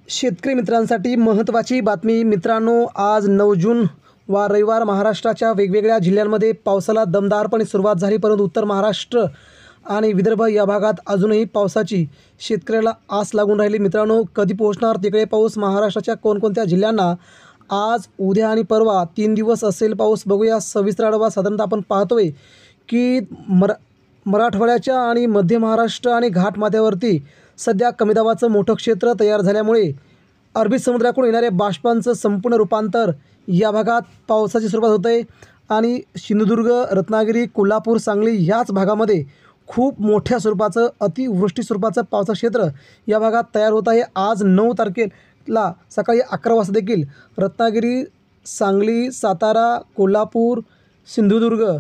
शेतकरी मित्रांसाठी महत्त्वाची बातमी मित्रांनो, आज 9 जून वा रविवार महाराष्ट्राच्या वेगवेगळ्या जिल्ह्यांमध्ये पावसाला दमदारपणे सुरुवात झाली। परंतु उत्तर महाराष्ट्र आणि विदर्भ या भागात अजूनही पावसाची शेतकऱ्याला आस लागून राहिली। मित्रांनो, कधी पोहोचणार तिकडे पाऊस? महाराष्ट्राच्या कोणकोणत्या जिल्ह्यांना आज, उद्या आणि परवा 3 दिवस असेल पाऊस? बघूया सविस्तर आढावा। साधारणतः आपण पाहतोय की मराठवाड्याच्या आणि मध्य महाराष्ट्र आणि घाटमाथ्यावरती सध्या कमी दाबाचं मोठं क्षेत्र तयार झाल्यामुळे अरबी समुद्राकडून येणाऱ्या बाष्पांचं संपूर्ण रूपांतर या भागात पावसाची सुरुवात होत आहे आणि सिंधुदुर्ग, रत्नागिरी, कोल्हापूर, सांगली ह्याच भागामध्ये खूप मोठ्या स्वरूपाचं अतिवृष्टी स्वरूपाचं पावसाचं क्षेत्र या भागात तयार होत आहे। आज 9 तारखेला सकाळी 11 वाजता देखील रत्नागिरी, सांगली, सातारा, कोल्हापूर, सिंधुदुर्ग,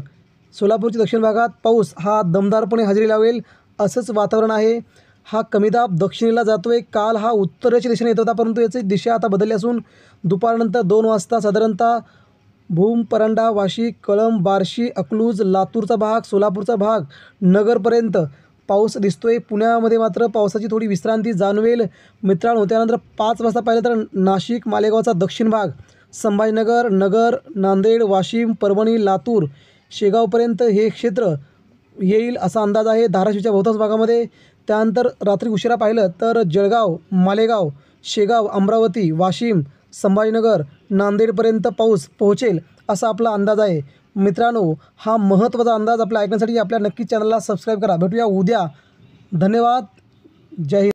सोलापूरच्या दक्षिण भागात पाऊस हा दमदारपणे हजेरी लावेल असंच वातावरण आहे। हा कमी दाब दक्षिणेला जातोय। काल हा उत्तरेच्या दिशेने येत होता, परंतु याची दिशा आता बदलली असून दुपारनंतर 2 वाजता साधारणतः भूम, परांडा, वाशी, कळंब, बार्शी, अकलूज, लातूरचा भाग, सोलापूरचा भाग, नगरपर्यंत पाऊस दिसतोय। पुण्यामध्ये मात्र पावसाची थोडी विश्रांती जाणवेल मित्रांनो। त्यानंतर 5 वाजता पाहिलं तर नाशिक, मालेगावचा दक्षिण भाग, संभाजीनगर, नगर, नांदेड, वाशिम, परभणी, लातूर, शेगावपर्यंत हे क्षेत्र येईल असा अंदाज आहे धाराशिवच्या बहुतांश भागामध्ये। त्यानंतर रात्री उशिरा पाहिलं तर जळगाव, मालेगाव, शेगाव, अमरावती, वाशिम, संभाजीनगर, नांदेडपर्यंत पाऊस पोहोचेल असा आपला अंदाज आहे मित्रांनो। हा महत्त्वाचा अंदाज आपल्या ऐकण्यासाठी आपल्या नक्की चॅनलला सबस्क्राईब करा। भेटूया उद्या। धन्यवाद। जय हिंद।